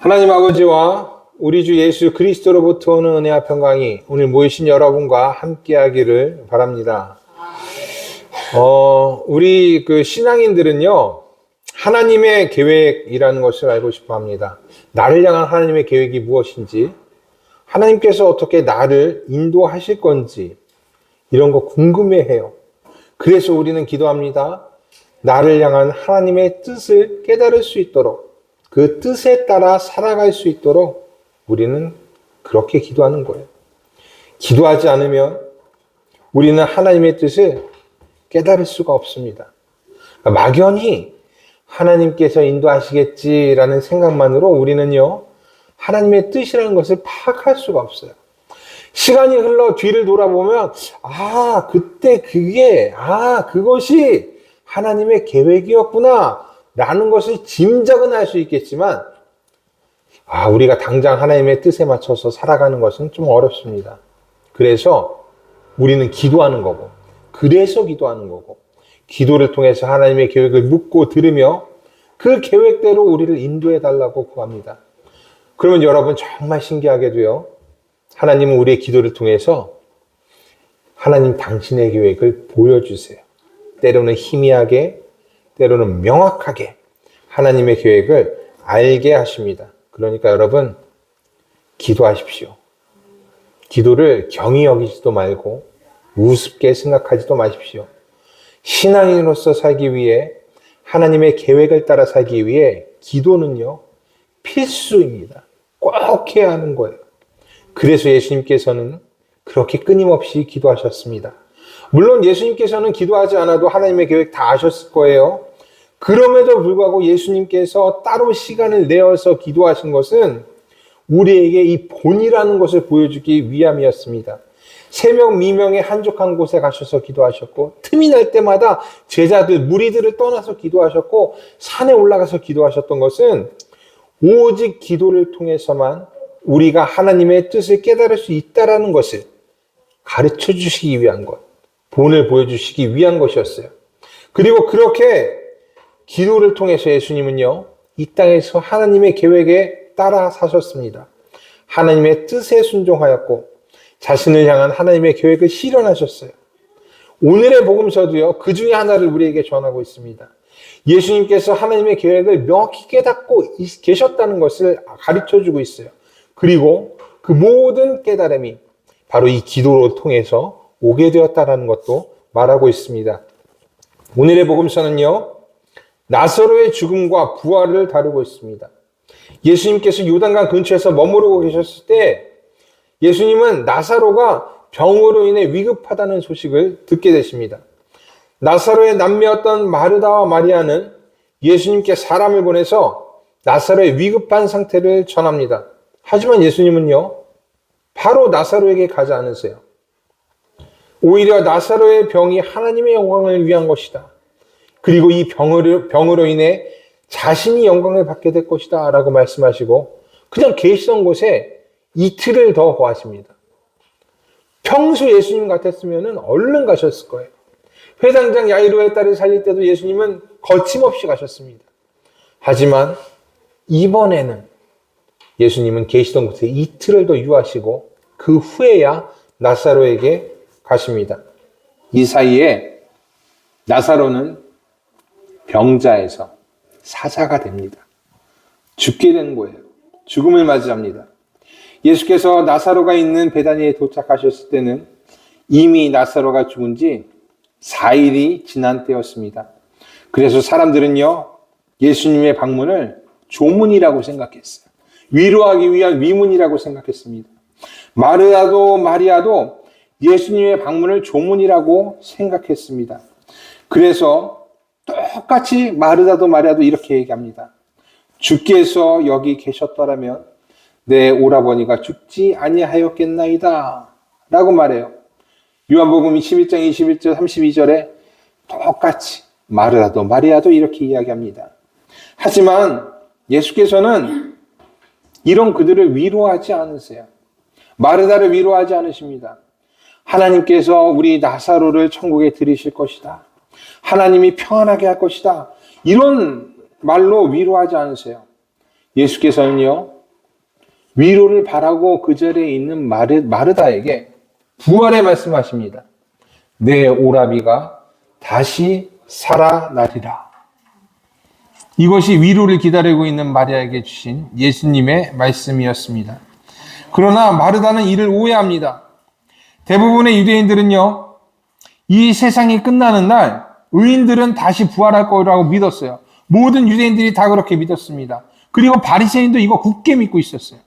하나님 아버지와 우리 주 예수 그리스도로부터 오는 은혜와 평강이 오늘 모이신 여러분과 함께하기를 바랍니다. 우리 신앙인들은요, 하나님의 계획이라는 것을 알고 싶어 합니다. 나를 향한 하나님의 계획이 무엇인지, 하나님께서 어떻게 나를 인도하실 건지, 이런 거 궁금해 해요. 그래서 우리는 기도합니다. 나를 향한 하나님의 뜻을 깨달을 수 있도록, 그 뜻에 따라 살아갈 수 있도록 우리는 그렇게 기도하는 거예요. 기도하지 않으면 우리는 하나님의 뜻을 깨달을 수가 없습니다. 막연히 하나님께서 인도하시겠지라는 생각만으로 우리는요, 하나님의 뜻이라는 것을 파악할 수가 없어요. 시간이 흘러 뒤를 돌아보면, 그때 그것이 하나님의 계획이었구나 라는 것을 짐작은 할 수 있겠지만, 우리가 당장 하나님의 뜻에 맞춰서 살아가는 것은 좀 어렵습니다. 그래서 우리는 기도하는 거고, 기도를 통해서 하나님의 계획을 묻고 들으며 그 계획대로 우리를 인도해 달라고 구합니다. 그러면 여러분 정말 신기하게도요, 하나님은 우리의 기도를 통해서 하나님 당신의 계획을 보여주세요. 때로는 희미하게, 때로는 명확하게 하나님의 계획을 알게 하십니다. 그러니까 여러분, 기도하십시오. 기도를 경히 여기지도 말고 우습게 생각하지도 마십시오. 신앙인으로서 살기 위해, 하나님의 계획을 따라 살기 위해 기도는요, 필수입니다. 꼭 해야 하는 거예요. 그래서 예수님께서는 그렇게 끊임없이 기도하셨습니다. 물론 예수님께서는 기도하지 않아도 하나님의 계획 다 아셨을 거예요. 그럼에도 불구하고 예수님께서 따로 시간을 내어서 기도하신 것은 우리에게 이 본이라는 것을 보여주기 위함이었습니다. 새벽 미명에 한적한 곳에 가셔서 기도하셨고, 틈이 날 때마다 제자들, 무리들을 떠나서 기도하셨고, 산에 올라가서 기도하셨던 것은 오직 기도를 통해서만 우리가 하나님의 뜻을 깨달을 수 있다는 것을 가르쳐 주시기 위한 것, 본을 보여주시기 위한 것이었어요. 그리고 그렇게 기도를 통해서 예수님은요, 이 땅에서 하나님의 계획에 따라 사셨습니다. 하나님의 뜻에 순종하였고 자신을 향한 하나님의 계획을 실현하셨어요. 오늘의 복음서도요, 그 중에 하나를 우리에게 전하고 있습니다. 예수님께서 하나님의 계획을 명확히 깨닫고 계셨다는 것을 가르쳐주고 있어요. 그리고 그 모든 깨달음이 바로 이 기도를 통해서 오게 되었다는 것도 말하고 있습니다. 오늘의 복음서는요, 나사로의 죽음과 부활을 다루고 있습니다. 예수님께서 요단강 근처에서 머무르고 계셨을 때 예수님은 나사로가 병으로 인해 위급하다는 소식을 듣게 되십니다. 나사로의 남매였던 마르다와 마리아는 예수님께 사람을 보내서 나사로의 위급한 상태를 전합니다. 하지만 예수님은요, 바로 나사로에게 가지 않으세요. 오히려 나사로의 병이 하나님의 영광을 위한 것이다. 그리고 이 병으로 인해 자신이 영광을 받게 될 것이다 라고 말씀하시고 그냥 계시던 곳에 이틀을 더 거하십니다. 평소 예수님 같았으면 얼른 가셨을 거예요. 회당장 야이로의 딸을 살릴 때도 예수님은 거침없이 가셨습니다. 하지만 이번에는 예수님은 계시던 곳에 이틀을 더 유하시고 그 후에야 나사로에게 가십니다. 이 사이에 나사로는 병자에서 사자가 됩니다. 죽게 된 거예요. 죽음을 맞이합니다. 예수께서 나사로가 있는 베다니에 도착하셨을 때는 이미 나사로가 죽은 지 4일이 지난 때였습니다. 그래서 사람들은요, 예수님의 방문을 조문이라고 생각했어요. 위로하기 위한 위문이라고 생각했습니다. 마리아도 예수님의 방문을 조문이라고 생각했습니다. 그래서 똑같이 마리아도 이렇게 얘기합니다. 주께서 여기 계셨더라면 내 오라버니가 죽지 아니하였겠나이다 라고 말해요. 요한복음 21장 21절 32절에 똑같이 마리아도 이렇게 이야기합니다. 하지만 예수께서는 이런 그들을 위로하지 않으세요. 마르다를 위로하지 않으십니다. 하나님께서 우리 나사로를 천국에 들이실 것이다. 하나님이 평안하게 할 것이다. 이런 말로 위로하지 않으세요. 예수께서는요, 위로를 바라고 그 자리에 있는 마르다에게 부활의 말씀하십니다. 내 오라비가 다시 살아나리라. 이것이 위로를 기다리고 있는 마리아에게 주신 예수님의 말씀이었습니다. 그러나 마르다는 이를 오해합니다. 대부분의 유대인들은요, 이 세상이 끝나는 날 의인들은 다시 부활할 거라고 믿었어요. 모든 유대인들이 다 그렇게 믿었습니다. 그리고 바리새인도 이거 굳게 믿고 있었어요.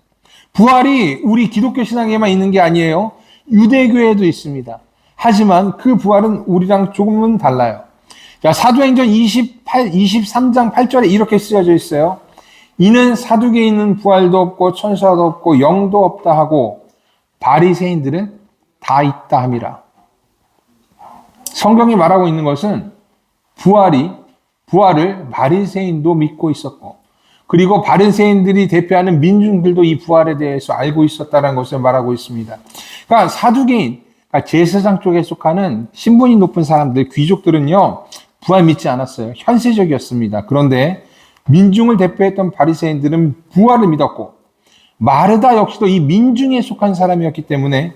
부활이 우리 기독교 신앙에만 있는 게 아니에요. 유대교에도 있습니다. 하지만 그 부활은 우리랑 조금은 달라요. 자, 사도행전 23장 8절에 이렇게 쓰여져 있어요. 이는 사두개인은 부활도 없고 천사도 없고 영도 없다 하고 바리새인들은 다 있다 함이라. 성경이 말하고 있는 것은 부활을 바리새인도 믿고 있었고, 그리고 바리새인들이 대표하는 민중들도 이 부활에 대해서 알고 있었다는 것을 말하고 있습니다. 그러니까 사두개인, 그러니까 제사장 쪽에 속하는 신분이 높은 사람들, 귀족들은요, 부활 믿지 않았어요. 현세적이었습니다. 그런데 민중을 대표했던 바리새인들은 부활을 믿었고, 마르다 역시도 이 민중에 속한 사람이었기 때문에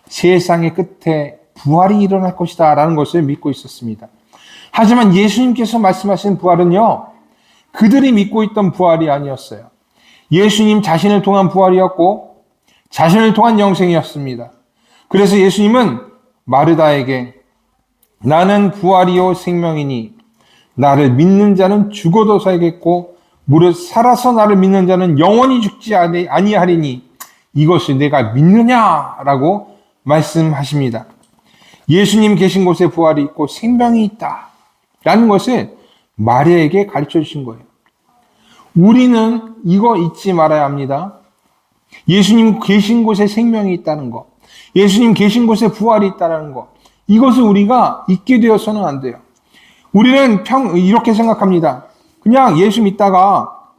세상의 끝에 부활이 일어날 것이다 라는 것을 믿고 있었습니다. 하지만 예수님께서 말씀하신 부활은요, 그들이 믿고 있던 부활이 아니었어요. 예수님 자신을 통한 부활이었고 자신을 통한 영생이었습니다. 그래서 예수님은 마르다에게 나는 부활이요 생명이니 나를 믿는 자는 죽어도 살겠고 무릇 살아서 나를 믿는 자는 영원히 죽지 아니하리니 이것을 내가 믿느냐라고 말씀하십니다. 예수님 계신 곳에 부활이 있고 생명이 있다 라는 것을 마리아에게 가르쳐 주신 거예요. 우리는 이거 잊지 말아야 합니다. 예수님 계신 곳에 생명이 있다는 것, 예수님 계신 곳에 부활이 있다는 것, 이것을 우리가 잊게 되어서는 안 돼요. 우리는 이렇게 생각합니다. 그냥 예수 믿다가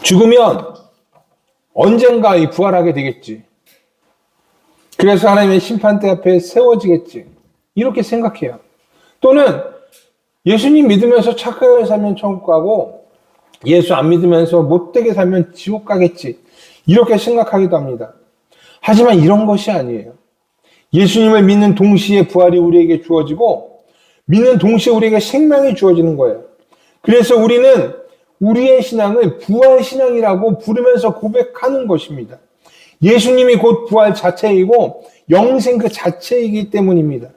죽으면 언젠가 부활하게 되겠지. 그래서 하나님의 심판대 앞에 세워지겠지. 이렇게 생각해요. 또는 예수님 믿으면서 착하게 살면 천국 가고 예수 안 믿으면서 못되게 살면 지옥 가겠지. 이렇게 생각하기도 합니다. 하지만 이런 것이 아니에요. 예수님을 믿는 동시에 부활이 우리에게 주어지고 믿는 동시에 우리에게 생명이 주어지는 거예요. 그래서 우리는 우리의 신앙을 부활 신앙이라고 부르면서 고백하는 것입니다. 예수님이 곧 부활 자체이고 영생 그 자체이기 때문입니다.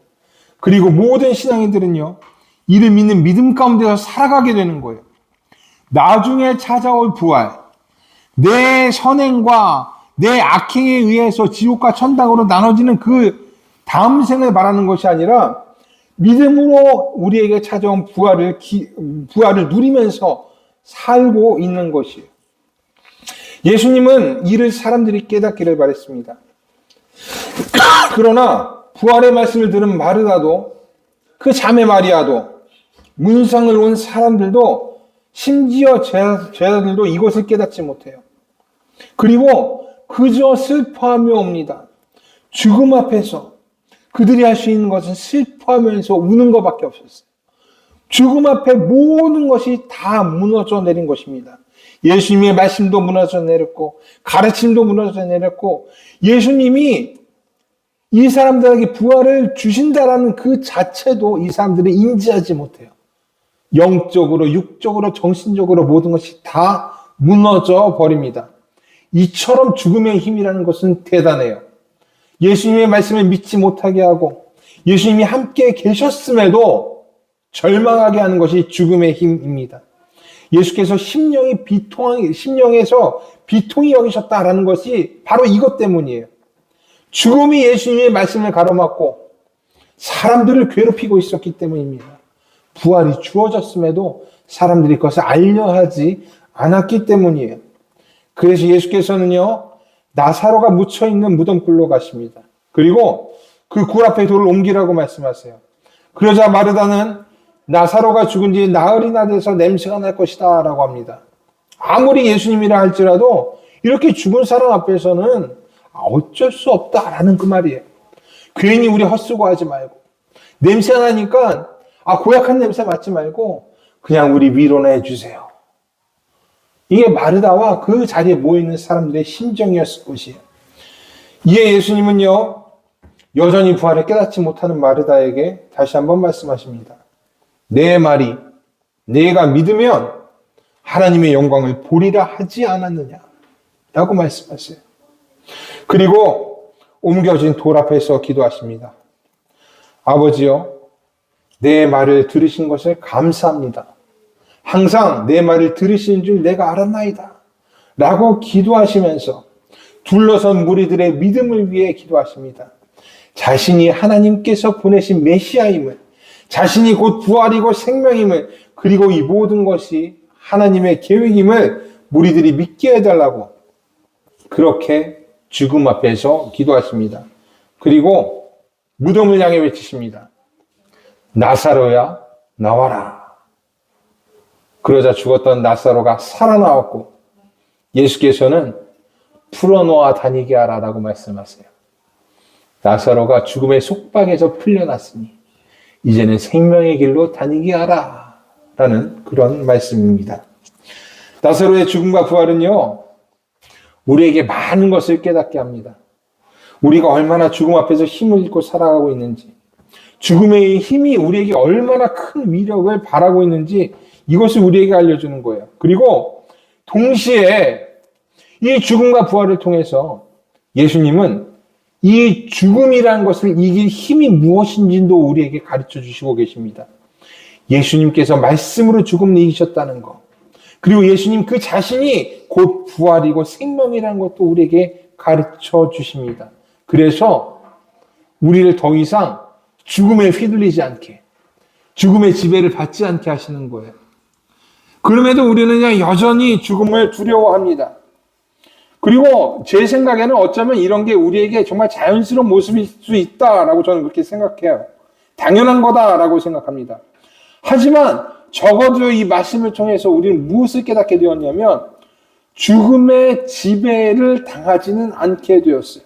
그리고 모든 신앙인들은요, 이를 믿는 믿음 가운데서 살아가게 되는 거예요. 나중에 찾아올 부활, 내 선행과 내 악행에 의해서 지옥과 천당으로 나눠지는 그 다음 생을 말하는 것이 아니라 믿음으로 우리에게 찾아온 부활을 누리면서 살고 있는 것이에요. 예수님은 이를 사람들이 깨닫기를 바랬습니다. 그러나 부활의 말씀을 들은 마르다도 그 자매 마리아도 문상을 온 사람들도 심지어 제자들도 이것을 깨닫지 못해요. 그리고 그저 슬퍼하며 옵니다. 죽음 앞에서 그들이 할 수 있는 것은 슬퍼하면서 우는 것밖에 없었어요. 죽음 앞에 모든 것이 다 무너져 내린 것입니다. 예수님의 말씀도 무너져 내렸고 가르침도 무너져 내렸고 예수님이 이 사람들에게 부활을 주신다라는 그 자체도 이 사람들이 인지하지 못해요. 영적으로, 육적으로, 정신적으로 모든 것이 다 무너져 버립니다. 이처럼 죽음의 힘이라는 것은 대단해요. 예수님의 말씀을 믿지 못하게 하고 예수님이 함께 계셨음에도 절망하게 하는 것이 죽음의 힘입니다. 예수께서 심령에서 비통이 여기셨다라는 것이 바로 이것 때문이에요. 죽음이 예수님의 말씀을 가로막고 사람들을 괴롭히고 있었기 때문입니다. 부활이 주어졌음에도 사람들이 그것을 알려하지 않았기 때문이에요. 그래서 예수께서는요, 나사로가 묻혀있는 무덤굴로 가십니다. 그리고 그 굴 앞에 돌을 옮기라고 말씀하세요. 그러자 마르다는 나사로가 죽은 지 나흘이나 돼서 냄새가 날 것이다 라고 합니다. 아무리 예수님이라 할지라도 이렇게 죽은 사람 앞에서는 어쩔 수 없다라는 그 말이에요. 괜히 우리 헛수고하지 말고 냄새가 나니까 고약한 냄새 맡지 말고 그냥 우리 위로나 해주세요. 이게 마르다와 그 자리에 모여있는 사람들의 심정이었을 것이에요. 이에 예수님은요, 여전히 부활을 깨닫지 못하는 마르다에게 다시 한번 말씀하십니다. 내 말이 내가 믿으면 하나님의 영광을 보리라 하지 않았느냐 라고 말씀하세요. 그리고 옮겨진 돌 앞에서 기도하십니다. 아버지여, 내 말을 들으신 것을 감사합니다. 항상 내 말을 들으시는 줄 내가 알았나이다 라고 기도하시면서 둘러선 무리들의 믿음을 위해 기도하십니다. 자신이 하나님께서 보내신 메시아임을, 자신이 곧 부활이고 생명임을, 그리고 이 모든 것이 하나님의 계획임을 무리들이 믿게 해달라고 그렇게 죽음 앞에서 기도하십니다. 그리고 무덤을 향해 외치십니다. 나사로야, 나와라. 그러자 죽었던 나사로가 살아나왔고 예수께서는 풀어놓아 다니게 하라라고 말씀하세요. 나사로가 죽음의 속박에서 풀려났으니 이제는 생명의 길로 다니게 하라 라는 그런 말씀입니다. 나사로의 죽음과 부활은요, 우리에게 많은 것을 깨닫게 합니다. 우리가 얼마나 죽음 앞에서 힘을 잃고 살아가고 있는지, 죽음의 힘이 우리에게 얼마나 큰 위력을 발하고 있는지 이것을 우리에게 알려주는 거예요. 그리고 동시에 이 죽음과 부활을 통해서 예수님은 이 죽음이라는 것을 이길 힘이 무엇인지도 우리에게 가르쳐 주시고 계십니다. 예수님께서 말씀으로 죽음을 이기셨다는 것, 그리고 예수님 그 자신이 곧 부활이고 생명이라는 것도 우리에게 가르쳐 주십니다. 그래서 우리를 더 이상 죽음에 휘둘리지 않게, 죽음의 지배를 받지 않게 하시는 거예요. 그럼에도 우리는 여전히 죽음을 두려워합니다. 그리고 제 생각에는 어쩌면 이런 게 우리에게 정말 자연스러운 모습일 수 있다라고 저는 그렇게 생각해요. 당연한 거다라고 생각합니다. 하지만 적어도 이 말씀을 통해서 우리는 무엇을 깨닫게 되었냐면 죽음의 지배를 당하지는 않게 되었어요.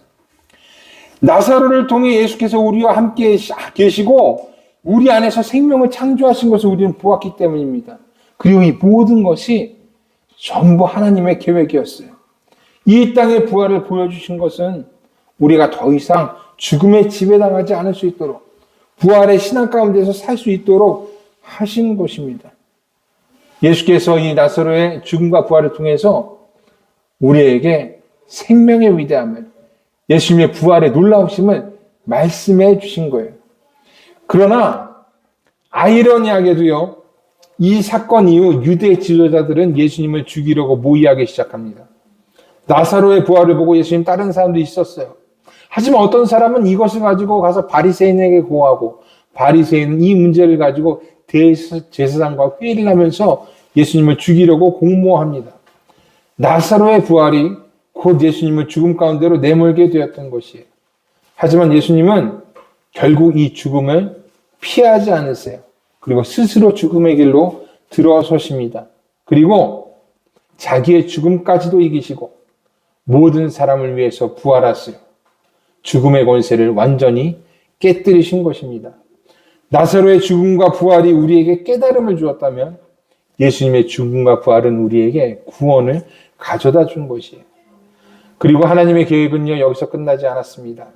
나사로를 통해 예수께서 우리와 함께 계시고 우리 안에서 생명을 창조하신 것을 우리는 보았기 때문입니다. 그리고 이 모든 것이 전부 하나님의 계획이었어요. 이 땅의 부활을 보여주신 것은 우리가 더 이상 죽음에 지배당하지 않을 수 있도록, 부활의 신앙 가운데서 살 수 있도록 하신 것입니다. 예수께서 이 나사로의 죽음과 부활을 통해서 우리에게 생명의 위대함을, 예수님의 부활의 놀라우심을 말씀해 주신 거예요. 그러나 아이러니하게도요, 이 사건 이후 유대 지도자들은 예수님을 죽이려고 모의하기 시작합니다. 나사로의 부활을 보고 예수님 다른 사람도 있었어요. 하지만 어떤 사람은 이것을 가지고 가서 바리새인에게 고하고, 바리새인은 이 문제를 가지고 대제사장과 회의를 하면서 예수님을 죽이려고 공모합니다. 나사로의 부활이 곧 예수님을 죽음 가운데로 내몰게 되었던 것이에요. 하지만 예수님은 결국 이 죽음을 피하지 않으세요. 그리고 스스로 죽음의 길로 들어서십니다. 그리고 자기의 죽음까지도 이기시고 모든 사람을 위해서 부활하세요. 죽음의 권세를 완전히 깨뜨리신 것입니다. 나사로의 죽음과 부활이 우리에게 깨달음을 주었다면 예수님의 죽음과 부활은 우리에게 구원을 가져다 준 것이에요. 그리고 하나님의 계획은요, 여기서 끝나지 않았습니다.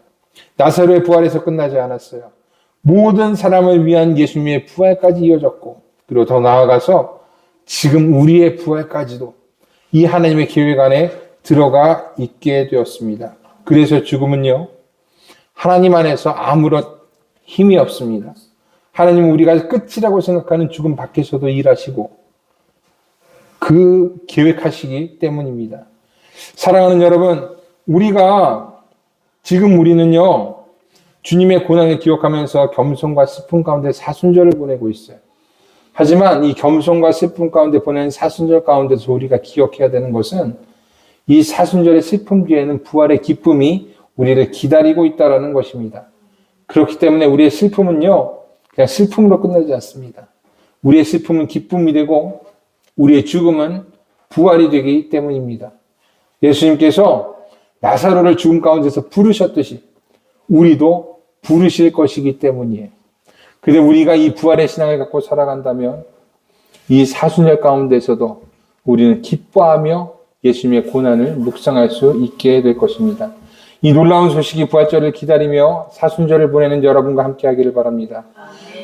나사로의 부활에서 끝나지 않았어요. 모든 사람을 위한 예수님의 부활까지 이어졌고, 그리고 더 나아가서 지금 우리의 부활까지도 이 하나님의 계획 안에 들어가 있게 되었습니다. 그래서 죽음은요, 하나님 안에서 아무런 힘이 없습니다. 하나님은 우리가 끝이라고 생각하는 죽음 밖에서도 일하시고 그 계획하시기 때문입니다. 사랑하는 여러분, 우리는요, 주님의 고난을 기억하면서 겸손과 슬픔 가운데 사순절을 보내고 있어요. 하지만 이 겸손과 슬픔 가운데 보내는 사순절 가운데서 우리가 기억해야 되는 것은 이 사순절의 슬픔 뒤에는 부활의 기쁨이 우리를 기다리고 있다는 것입니다. 그렇기 때문에 우리의 슬픔은요, 그냥 슬픔으로 끝나지 않습니다. 우리의 슬픔은 기쁨이 되고 우리의 죽음은 부활이 되기 때문입니다. 예수님께서 나사로를 죽음 가운데서 부르셨듯이 우리도 부르실 것이기 때문이에요. 그래서 우리가 이 부활의 신앙을 갖고 살아간다면 이 사순절 가운데서도 우리는 기뻐하며 예수님의 고난을 묵상할 수 있게 될 것입니다. 이 놀라운 소식이 부활절을 기다리며 사순절을 보내는 여러분과 함께 하기를 바랍니다.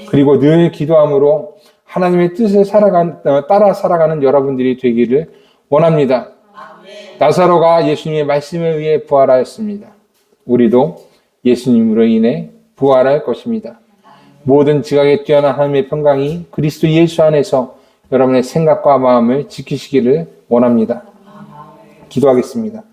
그리고 늘 기도함으로 하나님의 뜻을 따라 살아가는 여러분들이 되기를 원합니다. 나사로가 예수님의 말씀에 의해 부활하였습니다. 우리도 예수님으로 인해 부활할 것입니다. 모든 지각에 뛰어난 하나님의 평강이 그리스도 예수 안에서 여러분의 생각과 마음을 지키시기를 원합니다. 기도하겠습니다.